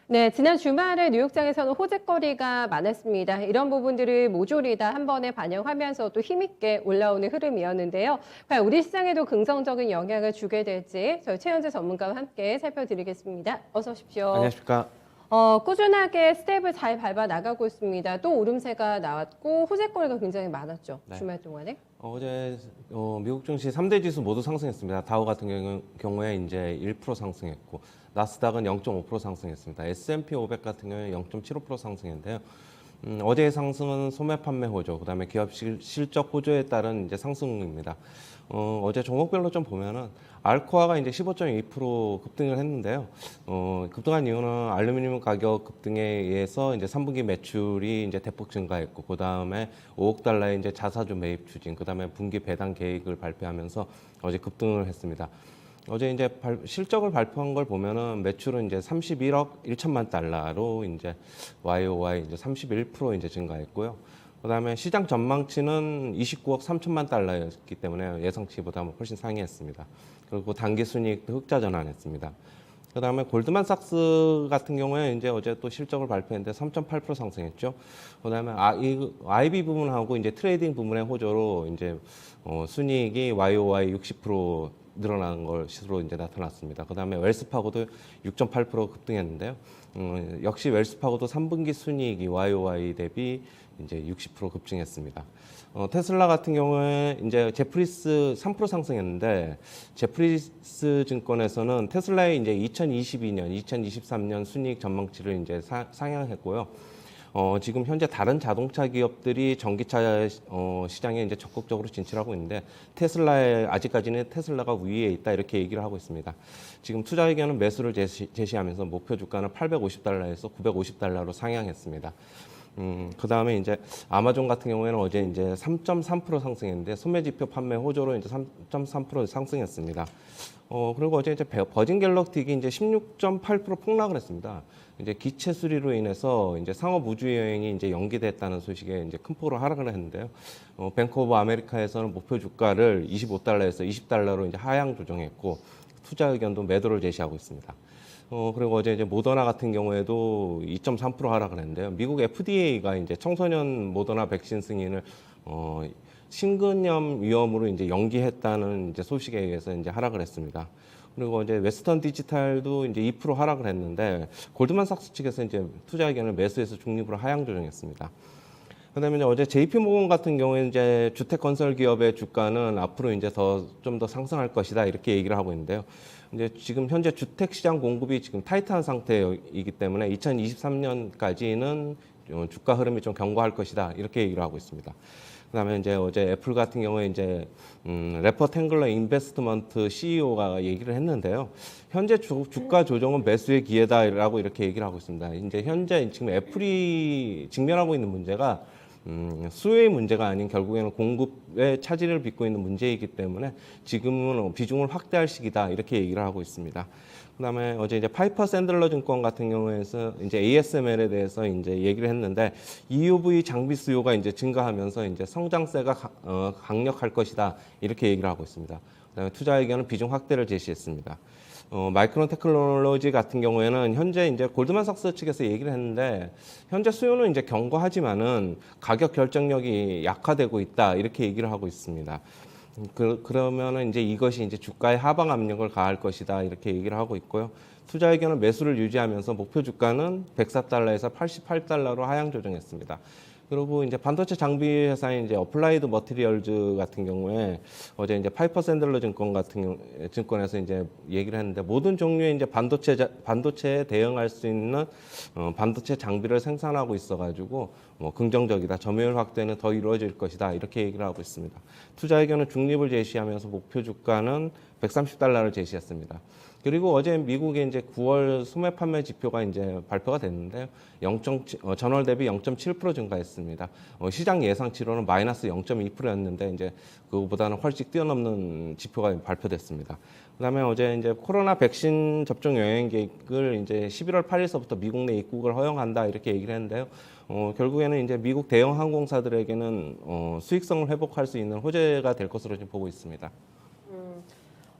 네, 지난 주말에 뉴욕장에서는 호재거리가 많았습니다. 이런 부분들을 모조리 다 한 번에 반영하면서 또 힘있게 올라오는 흐름이었는데요. 과연 우리 시장에도 긍정적인 영향을 주게 될지 저희 최현재 전문가와 함께 살펴드리겠습니다. 어서 오십시오. 안녕하십니까. 꾸준하게 스텝을 잘 밟아 나가고 있습니다. 또 오름세가 나왔고 호재거리가 굉장히 많았죠. 네. 주말 동안에. 어제 미국 증시 3대 지수 모두 상승했습니다. 다우 같은 경우에 이제 1% 상승했고, 나스닥은 0.5% 상승했습니다. S&P 500 같은 경우에 0.75% 상승했는데요. 어제의 상승은 소매 판매 호조, 그다음에 기업 실적 호조에 따른 이제 상승입니다. 어제 종목별로 좀 보면은 알코아가 이제 15.2% 급등을 했는데요. 급등한 이유는 알루미늄 가격 급등에 의해서 이제 3분기 매출이 이제 대폭 증가했고, 그다음에 5억 달러의 이제 자사주 매입 추진, 그다음에 분기 배당 계획을 발표하면서 어제 급등을 했습니다. 어제 이제 실적을 발표한 걸 보면은 매출은 이제 31억 1천만 달러로 이제 YOY 이제 31% 이제 증가했고요. 그다음에 시장 전망치는 29억 3천만 달러였기 때문에 예상치보다 훨씬 상회했습니다. 그리고 단기 순이익도 흑자 전환했습니다. 그다음에 골드만삭스 같은 경우에 이제 어제 또 실적을 발표했는데 3.8% 상승했죠. 그다음에 IB 부분하고 이제 트레이딩 부분의 호조로 이제 순이익이 YOY 60% 늘어나는 것으로 이제 나타났습니다. 그다음에 웰스파고도 6.8% 급등했는데요. 역시 웰스파고도 3분기 순이익이 YOY 대비 이제 60% 급증했습니다. 테슬라 같은 경우에 이제 제프리스 3% 상승했는데, 제프리스 증권에서는 테슬라의 이제 2022년, 2023년 순이익 전망치를 이제 상향했고요. 지금 현재 다른 자동차 기업들이 전기차 시장에 이제 적극적으로 진출하고 있는데, 아직까지는 테슬라가 위에 있다 이렇게 얘기를 하고 있습니다. 지금 투자 의견은 매수를 제시하면서 목표 주가는 850달러에서 950달러로 상향했습니다. 그 다음에 이제 아마존 같은 경우에는 어제 이제 3.3% 상승했는데, 소매지표 판매 호조로 이제 3.3% 상승했습니다. 그리고 어제 이제 버진 갤럭틱이 이제 16.8% 폭락을 했습니다. 이제 기체 수리로 인해서 이제 상업 우주 여행이 이제 연기됐다는 소식에 이제 큰 폭으로 하락을 했는데요. 뱅크 오브 아메리카에서는 목표 주가를 25달러에서 20달러로 이제 하향 조정했고, 투자 의견도 매도를 제시하고 있습니다. 그리고 어제 이제 모더나 같은 경우에도 2.3% 하락을 했는데요. 미국 FDA가 이제 청소년 모더나 백신 승인을 심근염 위험으로 이제 연기했다는 이제 소식에 의해서 이제 하락을 했습니다. 그리고 이제 웨스턴 디지털도 이제 2% 하락을 했는데, 골드만삭스 측에서 이제 투자 의견을 매수해서 중립으로 하향 조정했습니다. 그다음에 이제 어제 JP모건 같은 경우에 이제 주택 건설 기업의 주가는 앞으로 이제 좀 더 상승할 것이다 이렇게 얘기를 하고 있는데요. 이제 지금 현재 주택 시장 공급이 지금 타이트한 상태이기 때문에 2023년까지는 주가 흐름이 좀 견고할 것이다 이렇게 얘기를 하고 있습니다. 그다음에 이제 어제 애플 같은 경우에 이제 래퍼 탱글러 인베스트먼트 CEO가 얘기를 했는데요. 현재 주가 조정은 매수의 기회다라고 이렇게 얘기를 하고 있습니다. 이제 현재 지금 애플이 직면하고 있는 문제가 수요의 문제가 아닌 결국에는 공급의 차질을 빚고 있는 문제이기 때문에 지금은 비중을 확대할 시기다 이렇게 얘기를 하고 있습니다. 그다음에 어제 이제 파이퍼 샌들러 증권 같은 경우에서 이제 ASML에 대해서 이제 얘기를 했는데, EUV 장비 수요가 이제 증가하면서 이제 성장세가 강력할 것이다 이렇게 얘기를 하고 있습니다. 그다음에 투자 의견은 비중 확대를 제시했습니다. 마이크론 테크놀로지 같은 경우에는 현재 이제 골드만삭스 측에서 얘기를 했는데, 현재 수요는 이제 견고하지만은 가격 결정력이 약화되고 있다 이렇게 얘기를 하고 있습니다. 그러면은 이제 이것이 이제 주가에 하방 압력을 가할 것이다 이렇게 얘기를 하고 있고요. 투자 의견은 매수를 유지하면서 목표 주가는 104달러에서 88달러로 하향 조정했습니다. 그리고 이제 반도체 장비 회사인 이제 어플라이드 머티리얼즈 같은 경우에 어제 이제 파이퍼 샌들러 증권에서 이제 얘기를 했는데, 모든 종류의 이제 반도체에 대응할 수 있는 반도체 장비를 생산하고 있어가지고 긍정적이다. 점유율 확대는 더 이루어질 것이다. 이렇게 얘기를 하고 있습니다. 투자 의견은 중립을 제시하면서 목표 주가는 130달러를 제시했습니다. 그리고 어제 미국의 이제 9월 소매 판매 지표가 이제 발표가 됐는데요. 전월 대비 0.7% 증가했습니다. 시장 예상치로는 마이너스 0.2%였는데 이제 그거보다는 훨씬 뛰어넘는 지표가 발표됐습니다. 그다음에 어제 이제 코로나 백신 접종 여행 계획을 이제 11월 8일서부터 미국 내 입국을 허용한다 이렇게 얘기를 했는데요. 결국에는 이제 미국 대형 항공사들에게는 수익성을 회복할 수 있는 호재가 될 것으로 지금 보고 있습니다.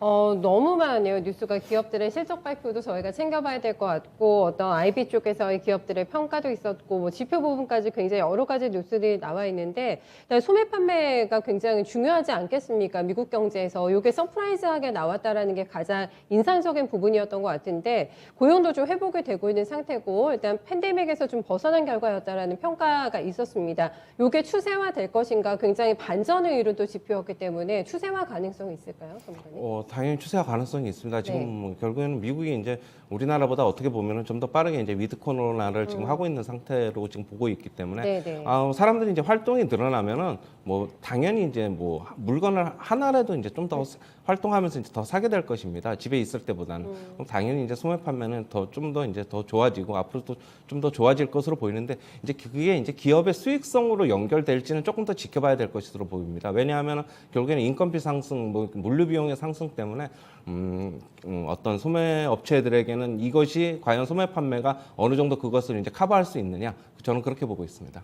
너무 많네요. 뉴스가 기업들의 실적 발표도 저희가 챙겨봐야 될 것 같고 어떤 IB 쪽에서의 기업들의 평가도 있었고 뭐 지표 부분까지 굉장히 여러 가지 뉴스들이 나와 있는데 일단 소매 판매가 굉장히 중요하지 않겠습니까? 미국 경제에서 이게 서프라이즈하게 나왔다라는 게 가장 인상적인 부분이었던 것 같은데 고용도 좀 회복이 되고 있는 상태고 일단 팬데믹에서 좀 벗어난 결과였다라는 평가가 있었습니다. 이게 추세화될 것인가 굉장히 반전을 이룬 또 지표였기 때문에 추세화 가능성이 있을까요, 전문가님? 당연히 추세할 가능성이 있습니다. 지금 네. 뭐 결국에는 미국이 이제 우리나라보다 어떻게 보면은 좀 더 빠르게 이제 위드 코로나를 지금 하고 있는 상태로 지금 보고 있기 때문에 네네. 사람들이 이제 활동이 늘어나면은 뭐 당연히 이제 뭐 물건을 하나라도 이제 좀 더 활동하면서 이제 더 사게 될 것입니다. 집에 있을 때보다는 그럼 당연히 이제 소매 판매는 좀 더 이제 더 좋아지고 앞으로도 좀 더 좋아질 것으로 보이는데 이제 그게 이제 기업의 수익성으로 연결될지는 조금 더 지켜봐야 될 것으로 보입니다. 왜냐하면 결국에는 인건비 상승, 뭐 물류 비용의 상승 때문에 어떤 소매 업체들에게는 이것이 과연 소매 판매가 어느 정도 그것을 이제 커버할 수 있느냐 저는 그렇게 보고 있습니다.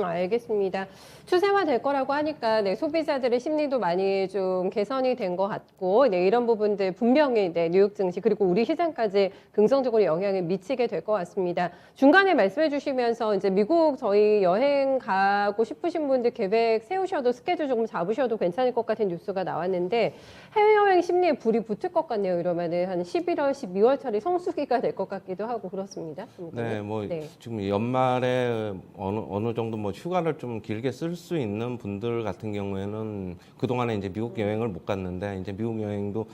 알겠습니다. 추세화 될 거라고 하니까 네, 소비자들의 심리도 많이 좀 개선이 된 것 같고 네, 이런 부분들 분명히 네, 뉴욕 증시 그리고 우리 시장까지 긍정적으로 영향을 미치게 될 것 같습니다. 중간에 말씀해 주시면서 이제 미국 저희 여행 가고 싶으신 분들 계획 세우셔도 스케줄 조금 잡으셔도 괜찮을 것 같은 뉴스가 나왔는데 해외여행 심리에 불이 붙을 것 같네요. 이러면은 한 11월, 12월철이 성수기가 될 것 같기도 하고 그렇습니다. 네, 뭐 네. 지금 연말에 어느 정도 뭐 휴가를 좀 길게 쓸 수 있는 분들 같은 경우에는 그 동안에 이제 미국 여행을 못 갔는데 이제 미국 여행도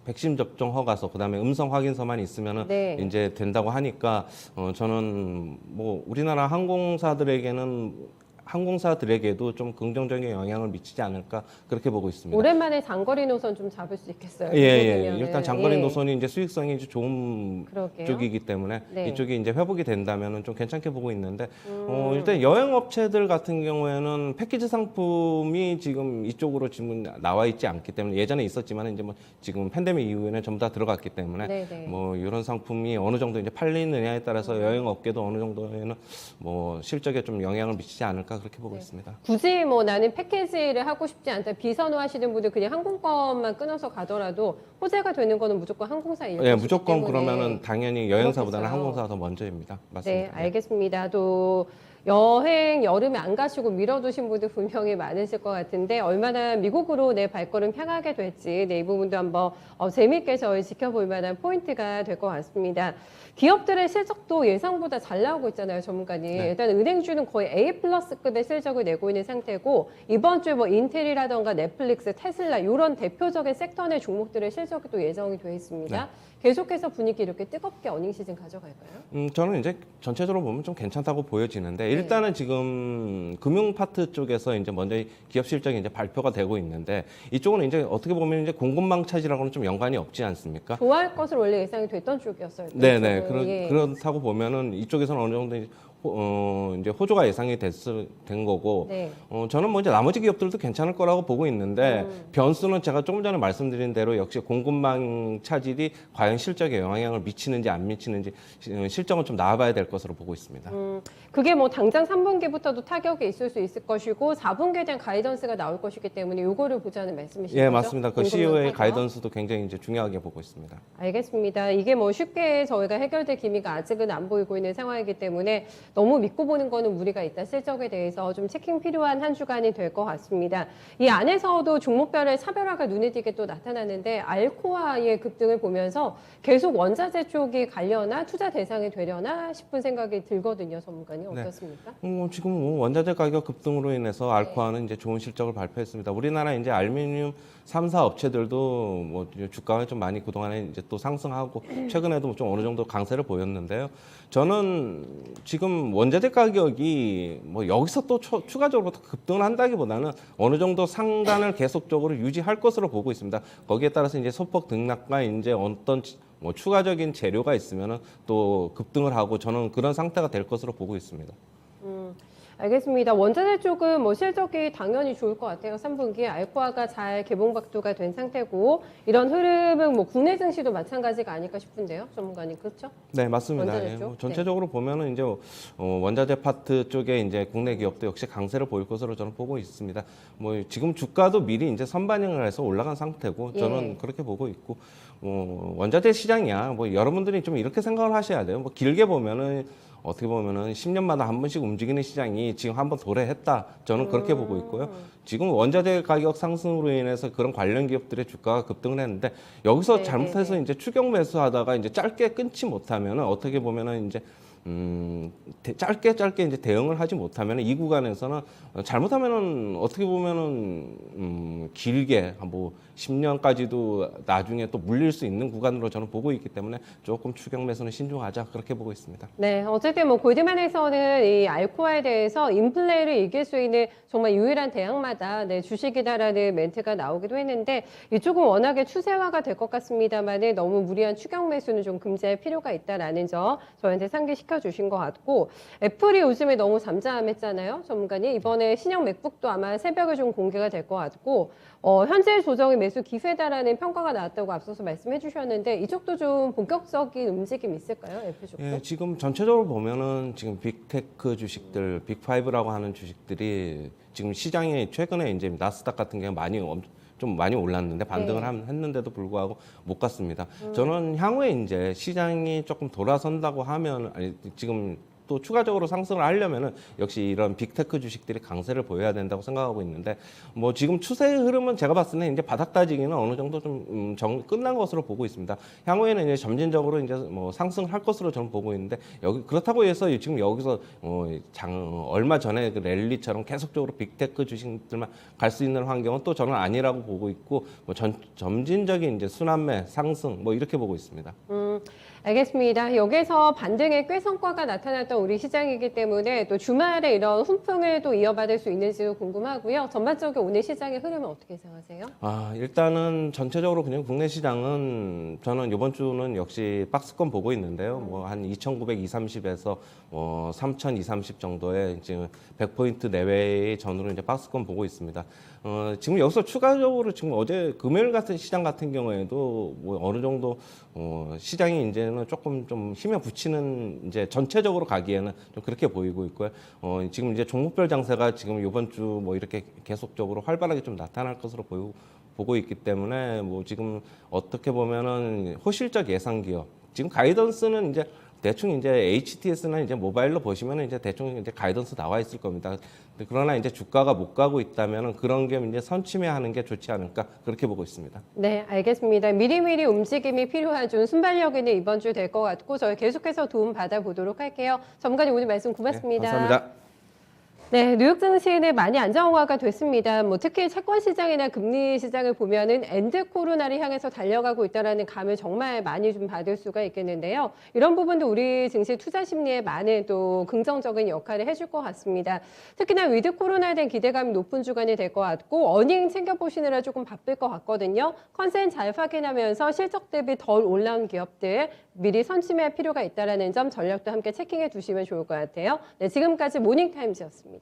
백신 접종 허가서 그다음에 음성 확인서만 있으면은 네. 이제 된다고 하니까 저는 뭐 우리나라 항공사들에게도 좀 긍정적인 영향을 미치지 않을까 그렇게 보고 있습니다. 오랜만에 장거리 노선 좀 잡을 수 있겠어요. 예. 미국이면은. 일단 장거리 예. 노선이 이제 수익성이 이제 좋은 그러게요. 쪽이기 때문에 네. 이쪽이 이제 회복이 된다면은 좀 괜찮게 보고 있는데 일단 여행업체들 같은 경우에는 패키지 상품이 지금 이쪽으로 지금 나와 있지 않기 때문에 예전에 있었지만 이제 뭐 지금 팬데믹 이후에는 전부 다 들어갔기 때문에 네네. 뭐 이런 상품이 어느 정도 이제 팔리느냐에 따라서 여행업계도 어느 정도에는 뭐 실적에 좀 영향을 미치지 않을까 그렇게 보고 있습니다. 굳이 뭐 나는 패키지를 하고 싶지 않다 비선호하시는 분들 그냥 항공권만 끊어서 가더라도 호재가 되는 거는 무조건 항공사 일이기 예, 무조건 때문에. 그러면은 당연히 여행사보다는 그렇겠어요. 항공사가 더 먼저입니다. 네, 맞습니다. 알겠습니다. 또 여행 여름에 안 가시고 미뤄두신 분들 분명히 많으실 것 같은데 얼마나 미국으로 내 발걸음 향하게 될지 네, 이 부분도 한번 재미있게 저희 지켜볼 만한 포인트가 될 것 같습니다. 기업들의 실적도 예상보다 잘 나오고 있잖아요, 전문가님. 네. 일단 은행주는 거의 A+급의 실적을 내고 있는 상태고 이번 주에 뭐 인텔이라던가 넷플릭스, 테슬라 이런 대표적인 섹터 내 종목들의 실적이 또 예정이 되어 있습니다. 네. 계속해서 분위기 이렇게 뜨겁게 어닝 시즌 가져갈까요? 저는 이제 전체적으로 보면 좀 괜찮다고 보여지는데 일단은 지금 금융 파트 쪽에서 이제 먼저 기업 실적이 이제 발표가 되고 있는데 이쪽은 이제 어떻게 보면 이제 공급망 차지라고는 좀 연관이 없지 않습니까? 좋아할 것으로 원래 예상이 됐던 쪽이었어요. 네네. 예. 그렇다고 보면은 이쪽에서는 어느 정도 이제 호조가 예상이 된 거고, 네. 저는 뭐 이제 나머지 기업들도 괜찮을 거라고 보고 있는데, 변수는 제가 조금 전에 말씀드린 대로 역시 공급망 차질이 과연 실적에 영향을 미치는지 안 미치는지 실적은 좀 나와봐야 될 것으로 보고 있습니다. 그게 뭐 당장 3분기부터도 타격이 있을 수 있을 것이고 4분기에 대한 가이던스가 나올 것이기 때문에 요거를 보자는 말씀이신 예, 거죠? 맞습니다. 그 공급망 CEO의 타격? 가이던스도 굉장히 이제 중요하게 보고 있습니다. 알겠습니다. 이게 뭐 쉽게 저희가 해결될 기미가 아직은 안 보이고 있는 상황이기 때문에 너무 믿고 보는 거는 무리가 있다. 실적에 대해서 좀 체킹 필요한 한 주간이 될 것 같습니다. 이 안에서도 종목별의 차별화가 눈에 띄게 또 나타나는데 알코아의 급등을 보면서 계속 원자재 쪽이 가려나 투자 대상이 되려나 싶은 생각이 들거든요. 전문가님 어떻습니까? 지금 뭐 원자재 가격 급등으로 인해서 알코아는 이제 좋은 실적을 발표했습니다. 우리나라 이제 알루미늄 3사 업체들도 뭐 주가가 좀 많이 그동안에 이제 또 상승하고 최근에도 좀 어느 정도 강세를 보였는데요. 저는 지금 원자재 가격이 뭐 여기서 또 추가적으로 급등을 한다기보다는 어느 정도 상단을 계속적으로 유지할 것으로 보고 있습니다. 거기에 따라서 이제 소폭 등락과 이제 어떤 뭐 추가적인 재료가 있으면은 또 급등을 하고 저는 그런 상태가 될 것으로 보고 있습니다. 알겠습니다. 원자재 쪽은 뭐 실적이 당연히 좋을 것 같아요. 3분기에 알코아가 잘 개봉박두가 된 상태고 이런 흐름은 뭐 국내 증시도 마찬가지가 아닐까 싶은데요. 전문가님 그렇죠? 네, 맞습니다. 원자재 예, 쪽? 뭐 전체적으로 보면은 이제 원자재 파트 쪽에 이제 국내 기업도 역시 강세를 보일 것으로 저는 보고 있습니다. 뭐 지금 주가도 미리 이제 선반영을 해서 올라간 상태고 저는 예. 그렇게 보고 있고 원자재 시장이야. 뭐 여러분들이 좀 이렇게 생각을 하셔야 돼요. 뭐 길게 보면은 어떻게 보면은 10년마다 한 번씩 움직이는 시장이 지금 한번 도래했다. 저는 그렇게 보고 있고요. 지금 원자재 가격 상승으로 인해서 그런 관련 기업들의 주가가 급등을 했는데 여기서 네, 잘못해서 네, 네. 이제 추격 매수하다가 이제 짧게 끊지 못하면은 어떻게 보면은 이제 짧게 이제 대응을 하지 못하면 이 구간에서는 잘못하면은 어떻게 보면은 길게 뭐 10년까지도 나중에 또 물릴 수 있는 구간으로 저는 보고 있기 때문에 조금 추격 매수는 신중하자 그렇게 보고 있습니다. 네, 어쨌든 뭐 골드만에서는 이 알코아에 대해서 인플레를 이길 수 있는 정말 유일한 대항마다 네, 주식이다라는 멘트가 나오기도 했는데 이쪽은 워낙에 추세화가 될 것 같습니다만은 너무 무리한 추격 매수는 좀 금지할 필요가 있다라는 점 저한테 상기시켜 주신 것 같고 애플이 요즘에 너무 잠잠했잖아요, 전문가님. 이번에 신형 맥북도 아마 새벽에 좀 공개가 될 것 같고 현재 조정이 매수 기회다라는 평가가 나왔다고 앞서서 말씀해 주셨는데 이쪽도 좀 본격적인 움직임이 있을까요, 애플 쪽도? 예, 지금 전체적으로 보면은 지금 빅테크 주식들, 빅5라고 하는 주식들이 지금 시장에 최근에 이제 나스닥 같은 경우 좀 많이 올랐는데 반등을 네. 했는데도 불구하고 못 갔습니다. 저는 향후에 이제 시장이 조금 돌아선다고 하면 아니 지금 또 추가적으로 상승을 하려면은 역시 이런 빅테크 주식들이 강세를 보여야 된다고 생각하고 있는데 뭐 지금 추세의 흐름은 제가 봤을 때 이제 바닥 다지기는 어느 정도 좀 끝난 것으로 보고 있습니다. 향후에는 이제 점진적으로 이제 뭐 상승을 할 것으로 저는 보고 있는데 여기 그렇다고 해서 지금 여기서 얼마 전에 그 랠리처럼 계속적으로 빅테크 주식들만 갈 수 있는 환경은 또 저는 아니라고 보고 있고 뭐 점진적인 이제 순환매 상승 뭐 이렇게 보고 있습니다. 알겠습니다. 여기서 반등의 꽤 성과가 나타났던 우리 시장이기 때문에 또 주말에 이런 훈풍을 또 이어받을 수 있는지도 궁금하고요. 전반적으로 오늘 시장의 흐름은 어떻게 예상하세요? 일단은 전체적으로 그냥 국내 시장은 저는 이번 주는 역시 박스권 보고 있는데요. 뭐 한 2,920, 30에서 3,230 정도의 지금 100포인트 내외의 전후로 이제 박스권 보고 있습니다. 지금 여기서 추가적으로 지금 어제 금요일 같은 시장 같은 경우에도 뭐 어느 정도 시장이 이제는 조금 좀 힘에 붙이는 이제 전체적으로 가기에는 좀 그렇게 보이고 있고요. 지금 이제 종목별 장세가 지금 이번 주 뭐 이렇게 계속적으로 활발하게 좀 나타날 것으로 보고 있기 때문에 뭐 지금 어떻게 보면은 호실적 예상 기업 지금 가이던스는 이제 대충 이제 HTS나 이제 모바일로 보시면은 이제 대충 이제 가이던스 나와 있을 겁니다. 그러나 이제 주가가 못 가고 있다면은 그런 게 이제 선침해하는 게 좋지 않을까 그렇게 보고 있습니다. 네, 알겠습니다. 미리미리 움직임이 필요한 좀 순발력 있는 이번 주 될 것 같고 저희 계속해서 도움 받아보도록 할게요. 전문가님 오늘 말씀 고맙습니다. 네, 감사합니다. 네, 뉴욕 증시는 많이 안정화가 됐습니다. 뭐 특히 채권 시장이나 금리 시장을 보면은 엔드 코로나를 향해서 달려가고 있다라는 감을 정말 많이 좀 받을 수가 있겠는데요. 이런 부분도 우리 증시 투자 심리에 많은 또 긍정적인 역할을 해줄 것 같습니다. 특히나 위드 코로나에 대한 기대감이 높은 주간이 될 것 같고 어닝 챙겨보시느라 조금 바쁠 것 같거든요. 컨센 잘 확인하면서 실적 대비 덜 올라온 기업들 미리 선침할 필요가 있다는 점 전략도 함께 체킹해 두시면 좋을 것 같아요. 네, 지금까지 모닝타임즈였습니다.